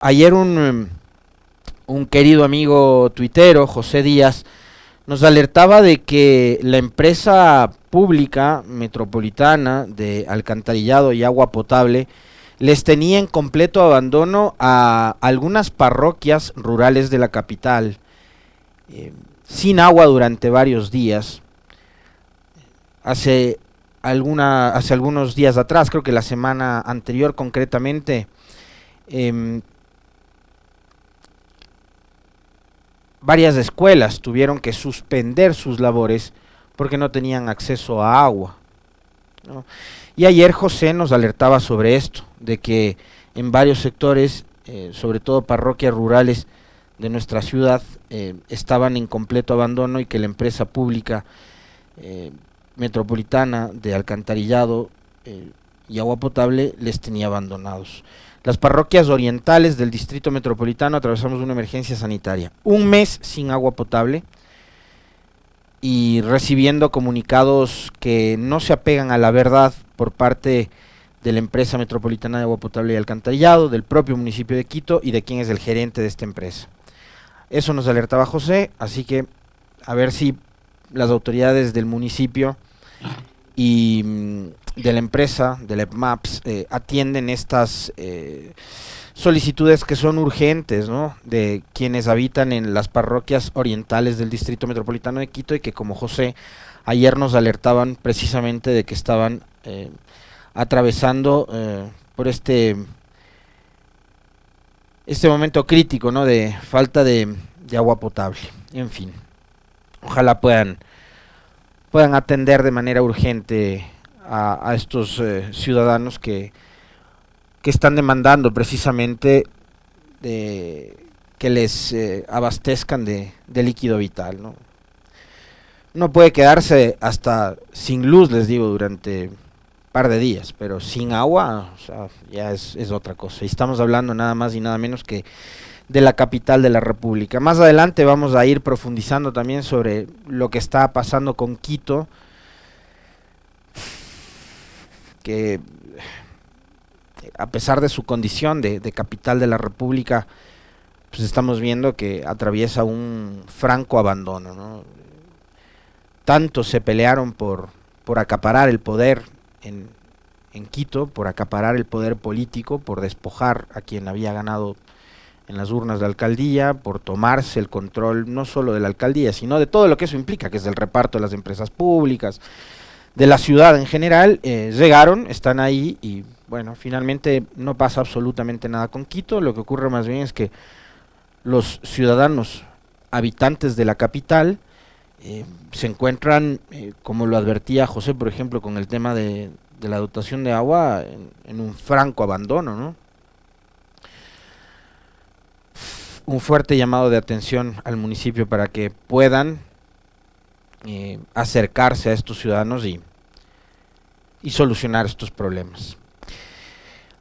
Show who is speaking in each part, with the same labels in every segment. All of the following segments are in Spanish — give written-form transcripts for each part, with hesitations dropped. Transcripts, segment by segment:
Speaker 1: Ayer un querido amigo tuitero, José Díaz, nos alertaba de que la empresa pública metropolitana de alcantarillado y agua potable les tenía en completo abandono a algunas parroquias rurales de la capital, eh, sin agua durante varios días. Hace, hace algunos días atrás, creo que la semana anterior concretamente, em, varias escuelas tuvieron que suspender sus labores porque no tenían acceso a agua, ¿no? Y ayer José nos alertaba sobre esto, de que en varios sectores, sobre todo parroquias rurales de nuestra ciudad, estaban en completo abandono y que la empresa pública eh, metropolitana de alcantarillado y agua potable les tenía abandonados. Las parroquias orientales del distrito metropolitano atravesamos una emergencia sanitaria. Un mes sin agua potable y recibiendo comunicados que no se apegan a la verdad por parte de la empresa metropolitana de agua potable y alcantarillado, del propio municipio de Quito y de quien es el gerente de esta empresa. Eso nos alertaba José, así que a ver si las autoridades del municipio y de la empresa, de la EPMAPS, atienden estas solicitudes que son urgentes, ¿no?, de quienes habitan en las parroquias orientales del Distrito Metropolitano de Quito y que, como José, ayer nos alertaban precisamente de que estaban atravesando por este momento crítico, ¿no?, de falta de agua potable. En fin, ojalá puedan atender de manera urgente a estos ciudadanos que están demandando precisamente que les abastezcan de líquido vital, ¿no? No puede quedarse hasta sin luz, les digo, durante un par de días, pero sin agua, o sea, ya es otra cosa. Y estamos hablando nada más y nada menos que de la capital de la República. Más adelante vamos a ir profundizando también sobre lo que está pasando con Quito, que a pesar de su condición de capital de la República, pues estamos viendo que atraviesa un franco abandono, ¿no? Tanto se pelearon por acaparar el poder en Quito, por acaparar el poder político, por despojar a quien había ganado en las urnas de alcaldía, por tomarse el control no solo de la alcaldía, sino de todo lo que eso implica, que es el reparto de las empresas públicas, de la ciudad en general. Llegaron, están ahí y bueno, finalmente no pasa absolutamente nada con Quito. Lo que ocurre más bien es que los ciudadanos habitantes de la capital se encuentran, como lo advertía José, por ejemplo, con el tema de la dotación de agua, en un franco abandono, ¿no? Un fuerte llamado de atención al municipio para que puedan acercarse a estos ciudadanos y solucionar estos problemas.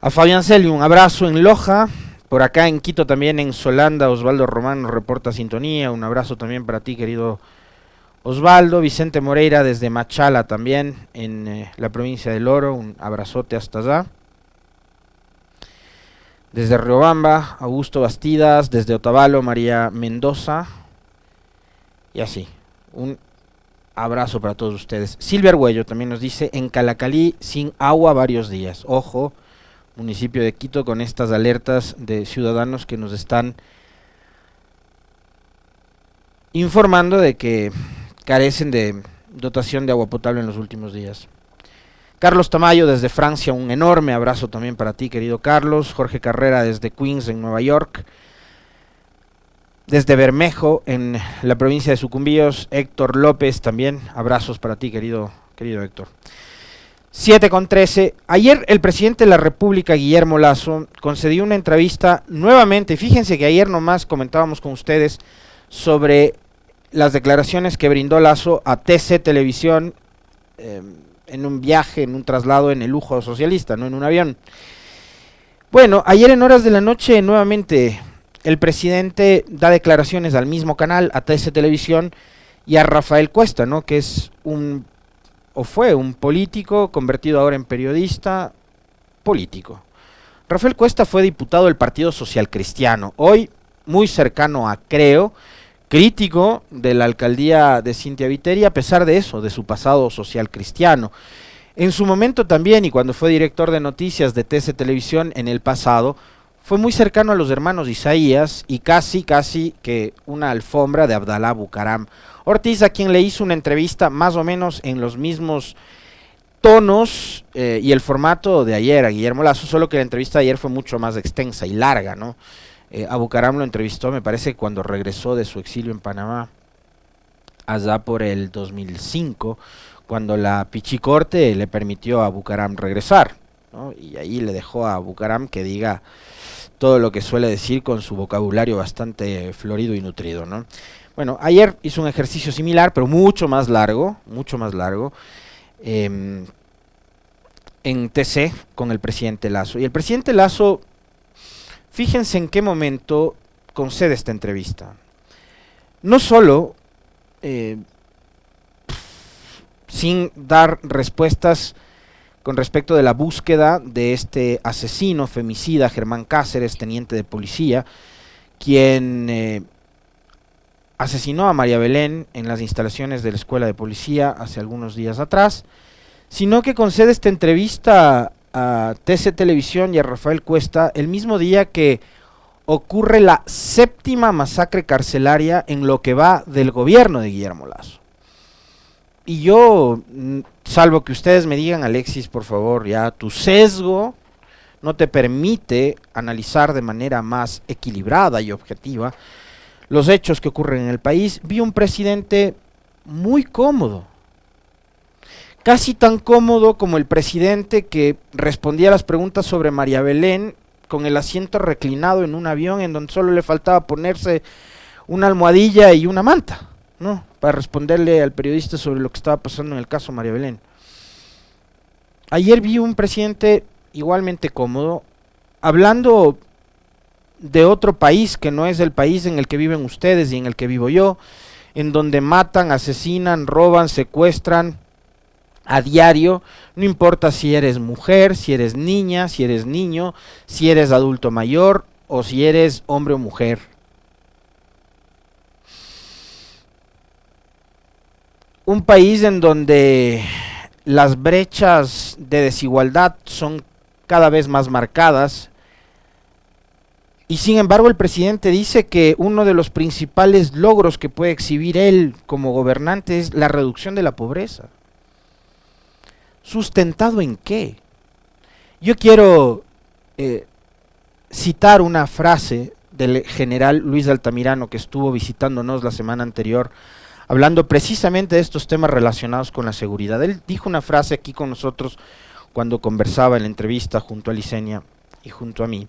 Speaker 1: A Fabián Celi, un abrazo en Loja, por acá en Quito también, en Solanda, Osvaldo Román nos reporta sintonía, un abrazo también para ti, querido Osvaldo. Vicente Moreira desde Machala también, en la provincia del Oro, un abrazote hasta allá. Desde Riobamba, Augusto Bastidas, desde Otavalo, María Mendoza, y así, un abrazo para todos ustedes. Silvia Arguello también nos dice, en Calacalí sin agua varios días. Ojo, municipio de Quito, con estas alertas de ciudadanos que nos están informando de que carecen de dotación de agua potable en los últimos días. Carlos Tamayo desde Francia, un enorme abrazo también para ti, querido Carlos. Jorge Carrera desde Queens, en Nueva York. Desde Bermejo, en la provincia de Sucumbíos, Héctor López también, abrazos para ti, querido Héctor. 7:13. Ayer el presidente de la República, Guillermo Lasso, concedió una entrevista nuevamente. Fíjense que ayer nomás comentábamos con ustedes sobre las declaraciones que brindó Lasso a TC Televisión, en un viaje, en un traslado en el lujo socialista, no en un avión. Bueno, ayer en horas de la noche nuevamente el presidente da declaraciones al mismo canal, a TC Televisión, y a Rafael Cuesta, ¿no?, que es fue un político convertido ahora en periodista político. Rafael Cuesta fue diputado del Partido Social Cristiano, hoy muy cercano a Creo, crítico de la alcaldía de Cynthia Viteri, a pesar de eso, de su pasado social cristiano. En su momento también, y cuando fue director de noticias de TC Televisión en el pasado, fue muy cercano a los hermanos Isaías y casi que una alfombra de Abdalá Bucaram Ortiz, a quien le hizo una entrevista más o menos en los mismos tonos y el formato de ayer a Guillermo Lasso, solo que la entrevista de ayer fue mucho más extensa y larga, ¿no? A Bucaram lo entrevistó, me parece, cuando regresó de su exilio en Panamá, allá por el 2005, cuando la Pichicorte le permitió a Bucaram regresar, ¿no? Y ahí le dejó a Bucaram que diga todo lo que suele decir con su vocabulario bastante florido y nutrido, ¿no? Bueno, ayer hizo un ejercicio similar, pero mucho más largo, en TC con el presidente Lasso. Y el presidente Lasso, fíjense en qué momento concede esta entrevista. No solo sin dar respuestas con respecto de la búsqueda de este asesino, femicida, Germán Cáceres, teniente de policía, quien asesinó a María Belén en las instalaciones de la escuela de policía hace algunos días atrás, sino que concede esta entrevista a TC Televisión y a Rafael Cuesta el mismo día que ocurre la 7ª masacre carcelaria en lo que va del gobierno de Guillermo Lasso. Y yo, salvo que ustedes me digan, Alexis, por favor, ya tu sesgo no te permite analizar de manera más equilibrada y objetiva los hechos que ocurren en el país, vi un presidente muy cómodo. Casi tan cómodo como el presidente que respondía a las preguntas sobre María Belén con el asiento reclinado en un avión en donde solo le faltaba ponerse una almohadilla y una manta, ¿no? Para responderle al periodista sobre lo que estaba pasando en el caso María Belén. Ayer vi un presidente igualmente cómodo, hablando de otro país que no es el país en el que viven ustedes y en el que vivo yo, en donde matan, asesinan, roban, secuestran a diario, no importa si eres mujer, si eres niña, si eres niño, si eres adulto mayor o si eres hombre o mujer. Un país en donde las brechas de desigualdad son cada vez más marcadas y sin embargo el presidente dice que uno de los principales logros que puede exhibir él como gobernante es la reducción de la pobreza. ¿Sustentado en qué? Yo quiero citar una frase del general Luis Altamirano, que estuvo visitándonos la semana anterior, hablando precisamente de estos temas relacionados con la seguridad. Él dijo una frase aquí con nosotros cuando conversaba en la entrevista junto a Licenia y junto a mí,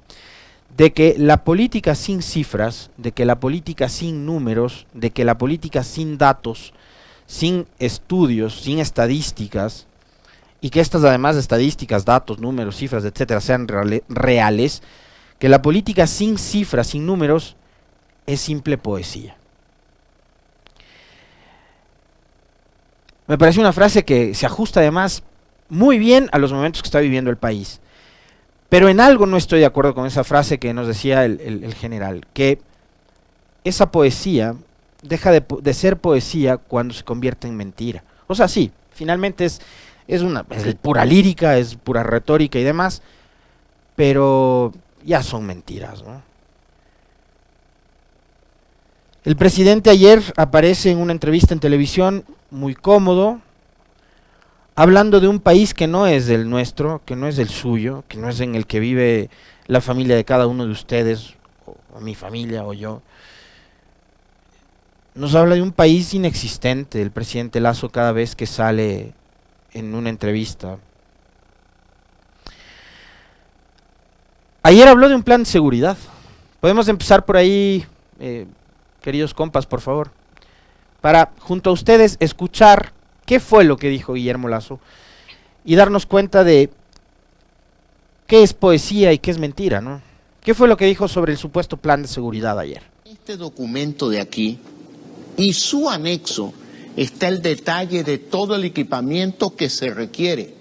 Speaker 1: de que la política sin cifras, de que la política sin números, de que la política sin datos, sin estudios, sin estadísticas, y que estas además de estadísticas, datos, números, cifras, etcétera, sean reales, que la política sin cifras, sin números, es simple poesía. Me parece una frase que se ajusta además muy bien a los momentos que está viviendo el país. Pero en algo no estoy de acuerdo con esa frase que nos decía el general, que esa poesía deja de ser poesía cuando se convierte en mentira. O sea, sí, finalmente es pura lírica, es pura retórica y demás, pero ya son mentiras, ¿no? El presidente ayer aparece en una entrevista en televisión muy cómodo, hablando de un país que no es el nuestro, que no es el suyo, que no es en el que vive la familia de cada uno de ustedes, o mi familia, o yo. Nos habla de un país inexistente, el presidente Lasso, cada vez que sale en una entrevista. Ayer habló de un plan de seguridad. Podemos empezar por ahí, queridos compas, por favor, para junto a ustedes escuchar qué fue lo que dijo Guillermo Lasso y darnos cuenta de qué es poesía y qué es mentira, ¿no? ¿Qué fue lo que dijo sobre el supuesto plan de seguridad ayer?
Speaker 2: Este documento de aquí y su anexo está el detalle de todo el equipamiento que se requiere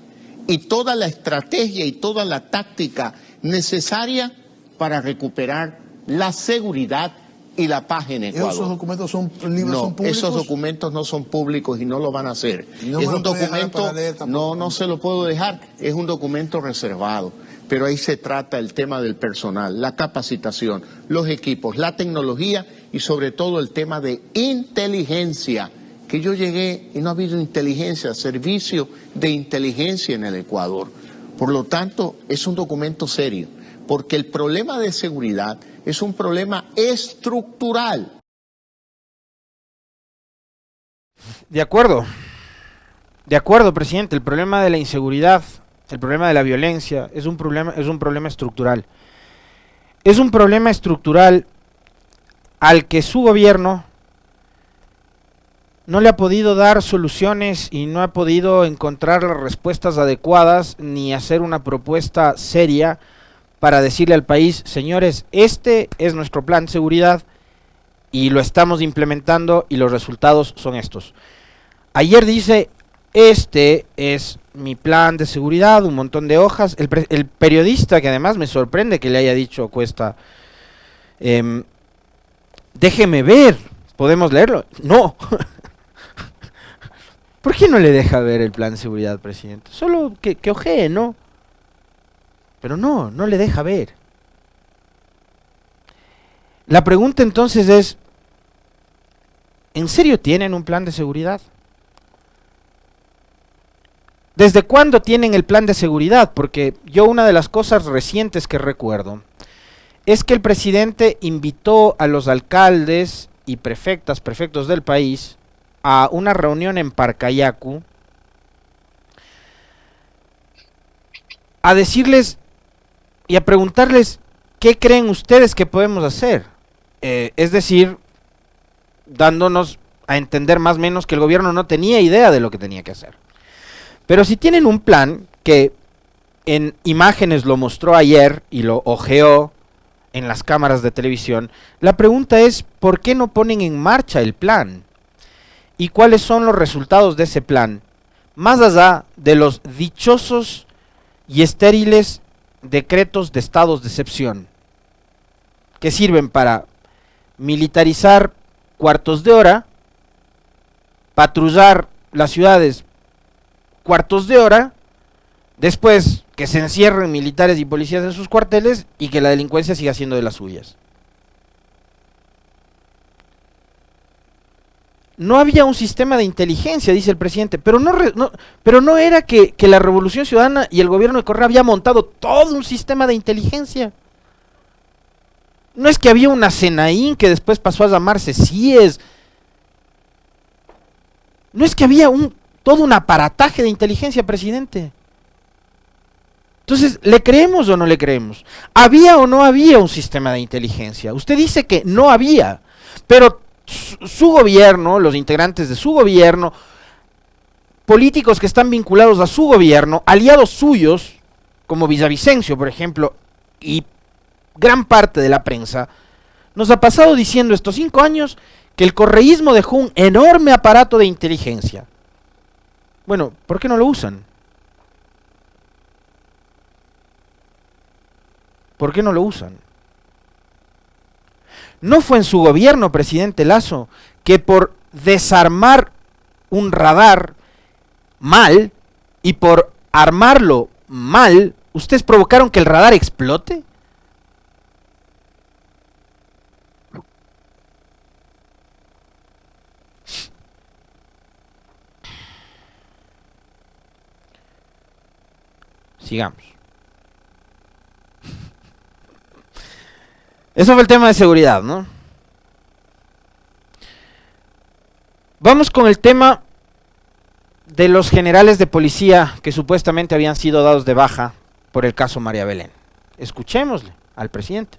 Speaker 2: y toda la estrategia y toda la táctica necesaria para recuperar la seguridad y la paz en Ecuador.
Speaker 3: ¿Esos documentos son
Speaker 2: No,
Speaker 3: públicos?
Speaker 2: esos documentos no son públicos y no lo van a hacer.
Speaker 3: No
Speaker 2: es
Speaker 3: me lo
Speaker 2: un
Speaker 3: puede dejar
Speaker 2: documento,
Speaker 3: para leer tampoco.
Speaker 2: no se lo puedo dejar, es un documento reservado. Pero ahí se trata el tema del personal, la capacitación, los equipos, la tecnología y sobre todo el tema de inteligencia. Que yo llegué y no ha habido inteligencia, servicio de inteligencia en el Ecuador. Por lo tanto, es un documento serio, porque el problema de seguridad es un problema estructural.
Speaker 1: De acuerdo, presidente, el problema de la inseguridad, el problema de la violencia es un problema estructural. Es un problema estructural al que su gobierno no le ha podido dar soluciones y no ha podido encontrar las respuestas adecuadas ni hacer una propuesta seria para decirle al país, señores, este es nuestro plan de seguridad y lo estamos implementando y los resultados son estos. Ayer dice, este es mi plan de seguridad, un montón de hojas. El periodista, que además me sorprende que le haya dicho Cuesta, déjeme ver, ¿podemos leerlo? No. ¿Por qué no le deja ver el plan de seguridad, presidente? Solo que ojee, ¿no? Pero no le deja ver. La pregunta entonces es, ¿en serio tienen un plan de seguridad? ¿Desde cuándo tienen el plan de seguridad? Porque yo una de las cosas recientes que recuerdo es que el presidente invitó a los alcaldes y prefectos del país a una reunión en Parcayacu a decirles y a preguntarles qué creen ustedes que podemos hacer. Es decir, dándonos a entender más o menos que el gobierno no tenía idea de lo que tenía que hacer. Pero si tienen un plan que en imágenes lo mostró ayer y lo ojeó en las cámaras de televisión, la pregunta es, ¿por qué no ponen en marcha el plan? ¿Y cuáles son los resultados de ese plan? Más allá de los dichosos y estériles decretos de estados de excepción, que sirven para militarizar cuartos de hora, patrullar las ciudades cuartos de hora, después que se encierren militares y policías en sus cuarteles y que la delincuencia siga siendo de las suyas. No había un sistema de inteligencia, dice el presidente, pero no era que la Revolución Ciudadana y el gobierno de Correa había montado todo un sistema de inteligencia. No es que había una Senaín que después pasó a llamarse CIES. No es que había todo un aparataje de inteligencia, presidente. Entonces, ¿le creemos o no le creemos? ¿Había o no había un sistema de inteligencia? Usted dice que no había, pero su gobierno, los integrantes de su gobierno, políticos que están vinculados a su gobierno, aliados suyos, como Villavicencio, por ejemplo, y gran parte de la prensa, nos ha pasado diciendo estos 5 años que el correísmo dejó un enorme aparato de inteligencia. Bueno, ¿por qué no lo usan? ¿Por qué no lo usan? No fue en su gobierno, presidente Lasso, que por desarmar un radar mal y por armarlo mal, ¿ustedes provocaron que el radar explote? Sigamos. Eso fue el tema de seguridad, ¿no? Vamos con el tema de los generales de policía que supuestamente habían sido dados de baja por el caso María Belén. Escuchémosle al presidente.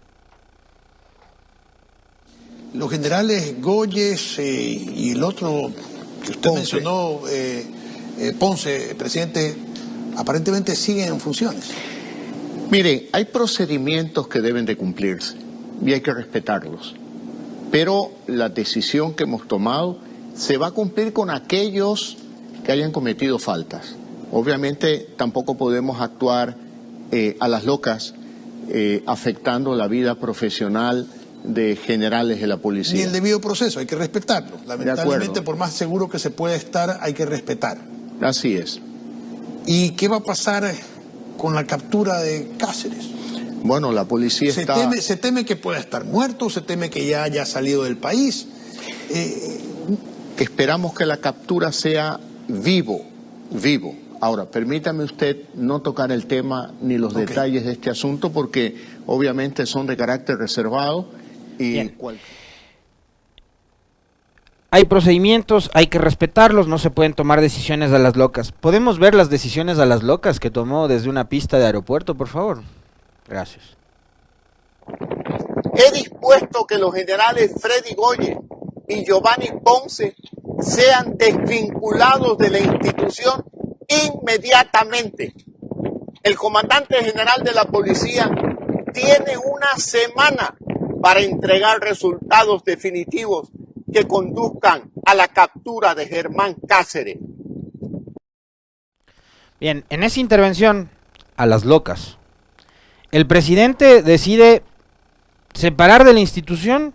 Speaker 3: Los generales Goyes y el otro que usted mencionó, Ponce, presidente, aparentemente siguen en funciones.
Speaker 2: Mire, hay procedimientos que deben de cumplirse y hay que respetarlos. Pero la decisión que hemos tomado se va a cumplir con aquellos que hayan cometido faltas. Obviamente tampoco podemos actuar a las locas afectando la vida profesional de generales de la policía.
Speaker 3: Ni el debido proceso, hay que respetarlo. Lamentablemente, por más seguro que se pueda estar, hay que respetar.
Speaker 2: Así es.
Speaker 3: ¿Y qué va a pasar con la captura de Cáceres?
Speaker 2: Bueno, la policía está...
Speaker 3: Se teme que pueda estar muerto, se teme que ya haya salido del país.
Speaker 2: Esperamos que la captura sea vivo. Ahora, permítame usted no tocar el tema ni los detalles de este asunto porque obviamente son de carácter reservado y...
Speaker 1: Hay procedimientos, hay que respetarlos, no se pueden tomar decisiones a las locas. ¿Podemos ver las decisiones a las locas que tomó desde una pista de aeropuerto, por favor? Gracias.
Speaker 2: He dispuesto que los generales Freddy Goye y Giovanni Ponce sean desvinculados de la institución inmediatamente. El comandante general de la policía tiene una semana para entregar resultados definitivos que conduzcan a la captura de Germán Cáceres.
Speaker 1: Bien, en esa intervención, a las locas, el presidente decide separar de la institución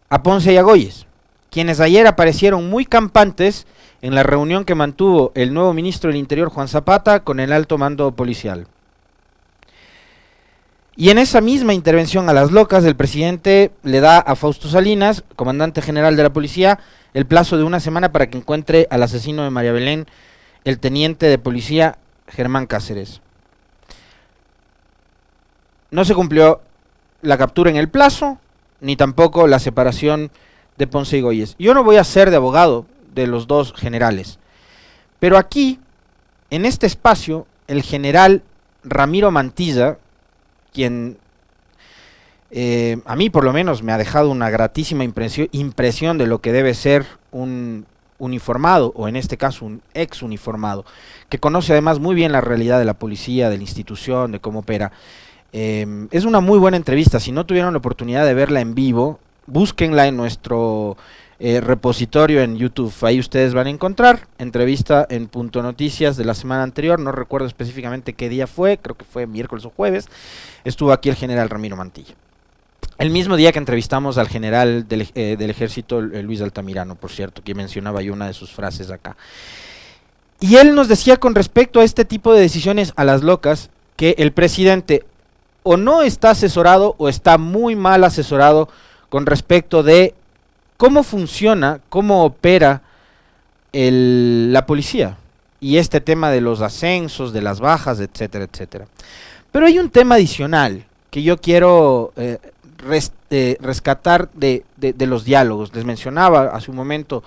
Speaker 1: a Ponce y a Goyes, quienes ayer aparecieron muy campantes en la reunión que mantuvo el nuevo ministro del Interior, Juan Zapata, con el alto mando policial. Y en esa misma intervención a las locas, el presidente le da a Fausto Salinas, comandante general de la policía, el plazo de una semana para que encuentre al asesino de María Belén, el teniente de policía Germán Cáceres. No se cumplió la captura en el plazo, ni tampoco la separación de Ponce y Goyes. Yo no voy a ser de abogado de los dos generales, pero aquí, en este espacio, el general Ramiro Mantilla, quien a mí por lo menos me ha dejado una gratísima impresión de lo que debe ser un uniformado, o en este caso un ex uniformado, que conoce además muy bien la realidad de la policía, de la institución, de cómo opera. Es una muy buena entrevista. Si no tuvieron la oportunidad de verla en vivo, búsquenla en nuestro repositorio en YouTube. Ahí ustedes van a encontrar entrevista en Punto Noticias de la semana anterior. No recuerdo específicamente qué día fue, creo que fue miércoles o jueves. Estuvo aquí el general Ramiro Mantilla. El mismo día que entrevistamos al general del ejército, Luis Altamirano, por cierto, que mencionaba yo una de sus frases acá. Y él nos decía con respecto a este tipo de decisiones a las locas, que el presidente o no está asesorado o está muy mal asesorado con respecto de cómo funciona, cómo opera la policía. Y este tema de los ascensos, de las bajas, etcétera, etcétera. Pero hay un tema adicional que yo quiero rescatar de los diálogos. Les mencionaba hace un momento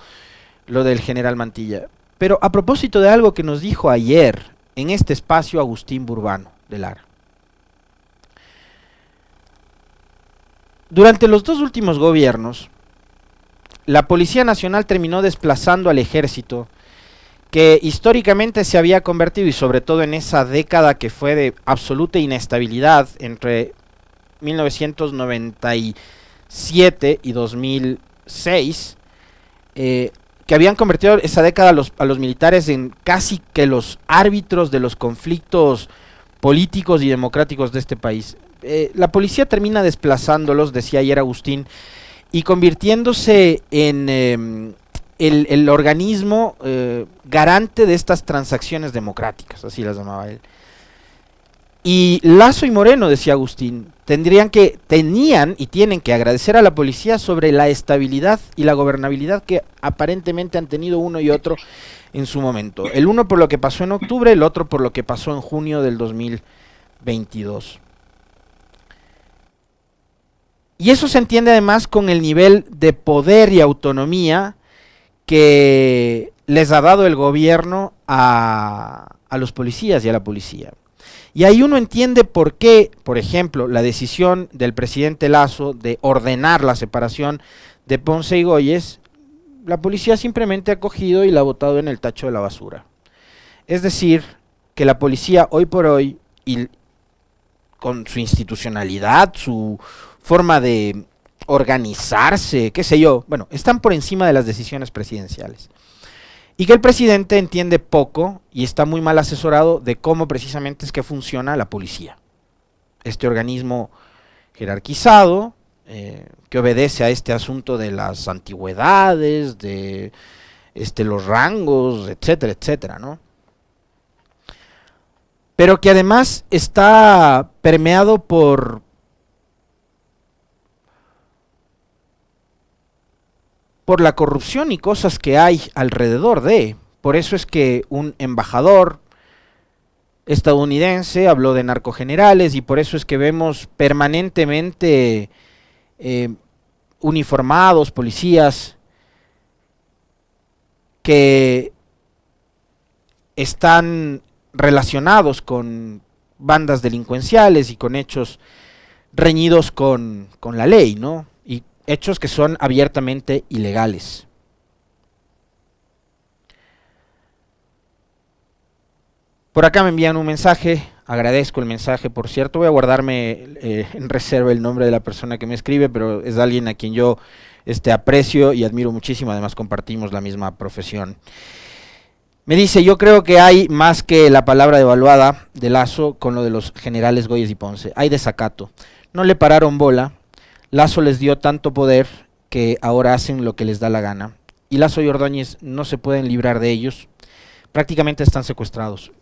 Speaker 1: lo del general Mantilla. Pero a propósito de algo que nos dijo ayer en este espacio Agustín Burbano de Lara. Durante los dos últimos gobiernos, la Policía Nacional terminó desplazando al ejército, que históricamente se había convertido, y sobre todo en esa década que fue de absoluta inestabilidad entre 1997 y 2006, que habían convertido esa década a los militares en casi que los árbitros de los conflictos políticos y democráticos de este país. La policía termina desplazándolos, decía ayer Agustín, y convirtiéndose en el organismo garante de estas transacciones democráticas, así las llamaba él. Y Lasso y Moreno, decía Agustín, tenían y tienen que agradecer a la policía sobre la estabilidad y la gobernabilidad que aparentemente han tenido uno y otro en su momento. El uno por lo que pasó en octubre, el otro por lo que pasó en junio del 2022. Y eso se entiende además con el nivel de poder y autonomía que les ha dado el gobierno a los policías y a la policía. Y ahí uno entiende por qué, por ejemplo, la decisión del presidente Lasso de ordenar la separación de Ponce y Goyes, la policía simplemente ha cogido y la ha botado en el tacho de la basura. Es decir, que la policía hoy por hoy, y con su institucionalidad, su forma de organizarse, qué sé yo, bueno, están por encima de las decisiones presidenciales. Y que el presidente entiende poco y está muy mal asesorado de cómo precisamente es que funciona la policía. este organismo jerarquizado, que obedece a este asunto de las antigüedades, de los rangos, etcétera, etcétera, ¿no? Pero que además está permeado por la corrupción y cosas que hay alrededor de. Por eso es que un embajador estadounidense habló de narcogenerales, y por eso es que vemos permanentemente uniformados, policías que están relacionados con bandas delincuenciales y con hechos reñidos con la ley, ¿no? Y hechos que son abiertamente ilegales. Por acá me envían un mensaje, agradezco el mensaje, por cierto, voy a guardarme en reserva el nombre de la persona que me escribe, pero es alguien a quien yo aprecio y admiro muchísimo, además compartimos la misma profesión. Me dice, yo creo que hay más que la palabra devaluada de Lasso con lo de los generales Goyes y Ponce, hay desacato, no le pararon bola, Lasso les dio tanto poder que ahora hacen lo que les da la gana, y Lasso y Ordóñez no se pueden librar de ellos, prácticamente están secuestrados.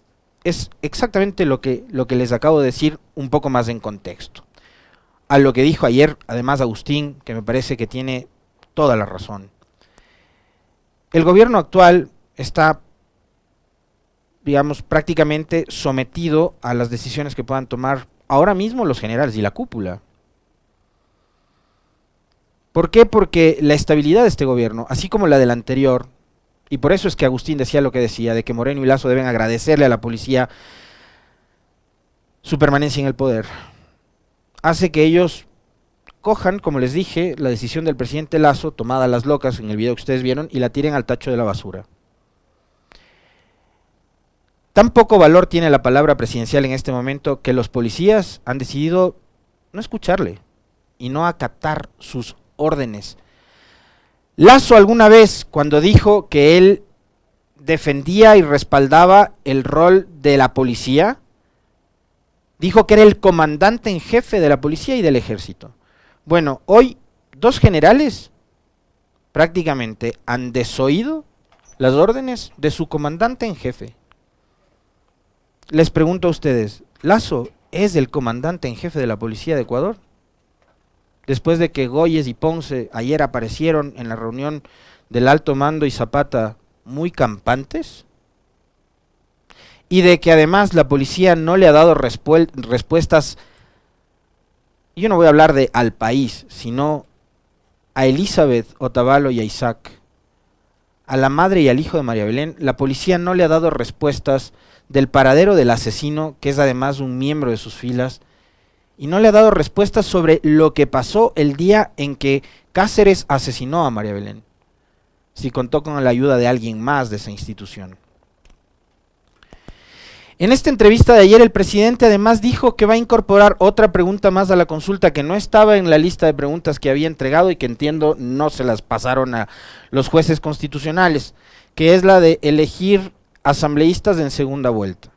Speaker 1: Es exactamente lo que les acabo de decir, un poco más en contexto. A lo que dijo ayer, además, Agustín, que me parece que tiene toda la razón. El gobierno actual está, digamos, prácticamente sometido a las decisiones que puedan tomar ahora mismo los generales y la cúpula. ¿Por qué? Porque la estabilidad de este gobierno, así como la del anterior, y por eso es que Agustín decía lo que decía, de que Moreno y Lasso deben agradecerle a la policía su permanencia en el poder, hace que ellos cojan, como les dije, la decisión del presidente Lasso, tomada a las locas en el video que ustedes vieron, y la tiren al tacho de la basura. Tan poco valor tiene la palabra presidencial en este momento que los policías han decidido no escucharle y no acatar sus órdenes. Lasso alguna vez, cuando dijo que él defendía y respaldaba el rol de la policía, dijo que era el comandante en jefe de la policía y del ejército. Bueno, hoy 2 generales prácticamente han desoído las órdenes de su comandante en jefe. Les pregunto a ustedes, ¿Lasso es el comandante en jefe de la policía de Ecuador? Después de que Goyes y Ponce ayer aparecieron en la reunión del alto mando y Zapata muy campantes, y de que además la policía no le ha dado respuestas, yo no voy a hablar de al país, sino a Elizabeth Otavalo y a Isaac, a la madre y al hijo de María Belén, la policía no le ha dado respuestas del paradero del asesino, que es además un miembro de sus filas, y no le ha dado respuestas sobre lo que pasó el día en que Cáceres asesinó a María Belén, si contó con la ayuda de alguien más de esa institución. En esta entrevista de ayer el presidente además dijo que va a incorporar otra pregunta más a la consulta que no estaba en la lista de preguntas que había entregado y que entiendo no se las pasaron a los jueces constitucionales, que es la de elegir asambleístas en segunda vuelta.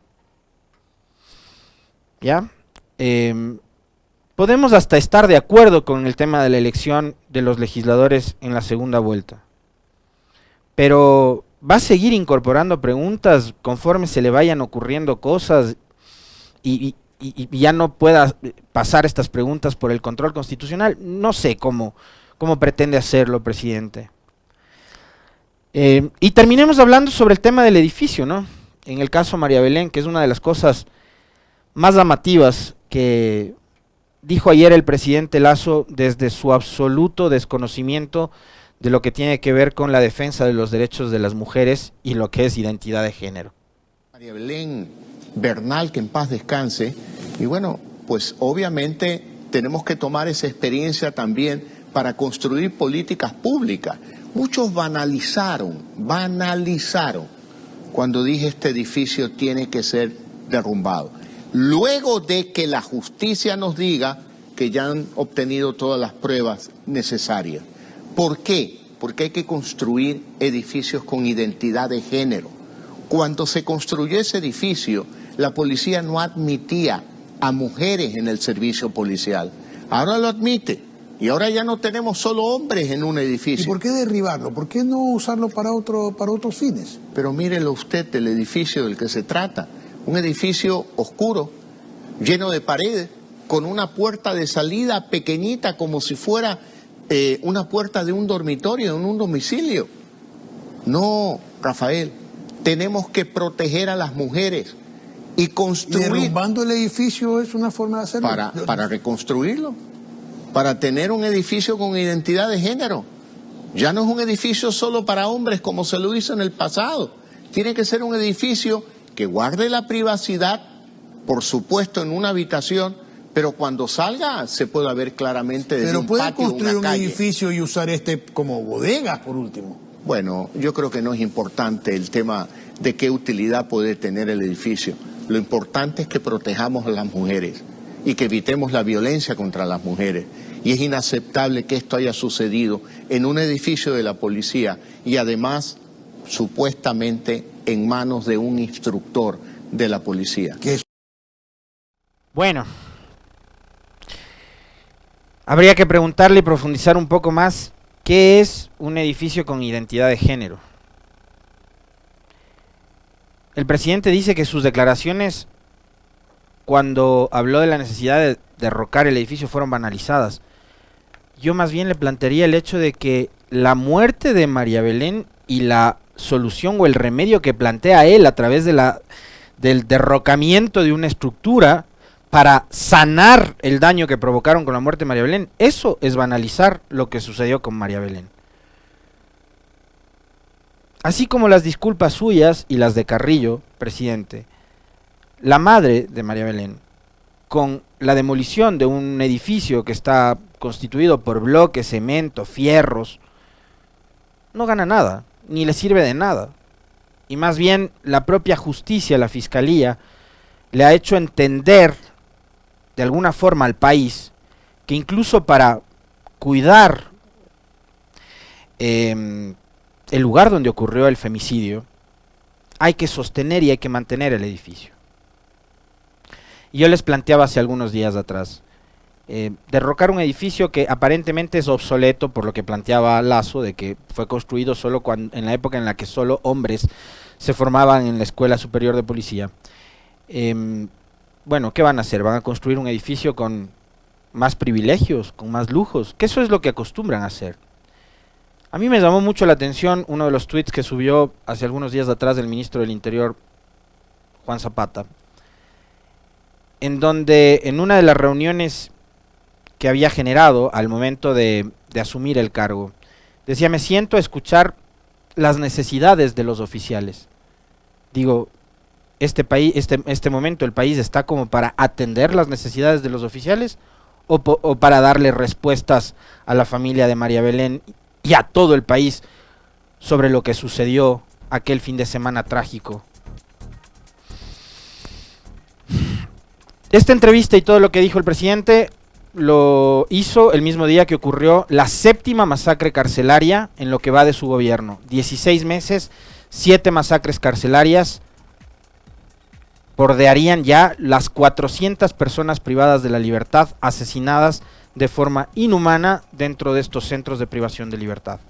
Speaker 1: ¿Ya? Podemos hasta estar de acuerdo con el tema de la elección de los legisladores en la segunda vuelta, pero va a seguir incorporando preguntas conforme se le vayan ocurriendo cosas y ya no pueda pasar estas preguntas por el control constitucional. No sé cómo pretende hacerlo, presidente. Y terminemos hablando sobre el tema del edificio, ¿no? En el caso María Belén, que es una de las cosas más llamativas que dijo ayer el presidente Lasso desde su absoluto desconocimiento de lo que tiene que ver con la defensa de los derechos de las mujeres y lo que es identidad de género.
Speaker 2: María Belén Bernal, que en paz descanse, y bueno, pues obviamente tenemos que tomar esa experiencia también para construir políticas públicas. Muchos banalizaron cuando dije este edificio tiene que ser derrumbado. Luego de que la justicia nos diga que ya han obtenido todas las pruebas necesarias. ¿Por qué? Porque hay que construir edificios con identidad de género. Cuando se construyó ese edificio, la policía no admitía a mujeres en el servicio policial. Ahora lo admite. Y ahora ya no tenemos solo hombres en un edificio.
Speaker 3: ¿Y por qué derribarlo? ¿Por qué no usarlo para otros fines?
Speaker 2: Pero mírelo usted, el edificio del que se trata. Un edificio oscuro, lleno de paredes, con una puerta de salida pequeñita como si fuera una puerta de un dormitorio, en un domicilio. No, Rafael, tenemos que proteger a las mujeres y construir...
Speaker 3: ¿Y derrumbando el edificio es una forma de hacerlo?
Speaker 2: Para reconstruirlo, para tener un edificio con identidad de género. Ya no es un edificio solo para hombres como se lo hizo en el pasado. Tiene que ser un edificio que guarde la privacidad, por supuesto en una habitación, pero cuando salga se pueda ver claramente desde un patio, una calle.
Speaker 3: Pero puede construir un edificio y usar como bodegas, por último.
Speaker 2: Bueno, yo creo que no es importante el tema de qué utilidad puede tener el edificio. Lo importante es que protejamos a las mujeres y que evitemos la violencia contra las mujeres. Y es inaceptable que esto haya sucedido en un edificio de la policía y además supuestamente en manos de un instructor de la policía.
Speaker 1: Bueno, habría que preguntarle y profundizar un poco más qué es un edificio con identidad de género. El presidente dice que sus declaraciones cuando habló de la necesidad de derrocar el edificio fueron banalizadas. Yo más bien le plantearía el hecho de que la muerte de María Belén y la solución o el remedio que plantea él a través del derrocamiento de una estructura para sanar el daño que provocaron con la muerte de María Belén, eso es banalizar lo que sucedió con María Belén. Así como las disculpas suyas y las de Carrillo, presidente, la madre de María Belén, con la demolición de un edificio que está constituido por bloques, cemento, fierros, no gana nada, ni le sirve de nada. Y más bien la propia justicia, la fiscalía, le ha hecho entender de alguna forma al país que incluso para cuidar el lugar donde ocurrió el femicidio, hay que sostener y hay que mantener el edificio. Y yo les planteaba hace algunos días atrás, derrocar un edificio que aparentemente es obsoleto, por lo que planteaba Lazo, de que fue construido solo en la época en la que solo hombres se formaban en la Escuela Superior de Policía. Bueno, ¿qué van a hacer? ¿Van a construir un edificio con más privilegios, con más lujos? Que eso es lo que acostumbran a hacer. A mí me llamó mucho la atención uno de los tweets que subió hace algunos días atrás el ministro del Interior, Juan Zapata, en donde en una de las reuniones que había generado al momento de asumir el cargo, decía: me siento a escuchar las necesidades de los oficiales. Digo, este momento el país está como para atender las necesidades de los oficiales o para darle respuestas a la familia de María Belén y a todo el país sobre lo que sucedió aquel fin de semana trágico. Esta entrevista y todo lo que dijo el presidente lo hizo el mismo día que ocurrió la 7ª masacre carcelaria en lo que va de su gobierno. 16 meses, 7 masacres carcelarias, bordearían ya las 400 personas privadas de la libertad, asesinadas de forma inhumana dentro de estos centros de privación de libertad.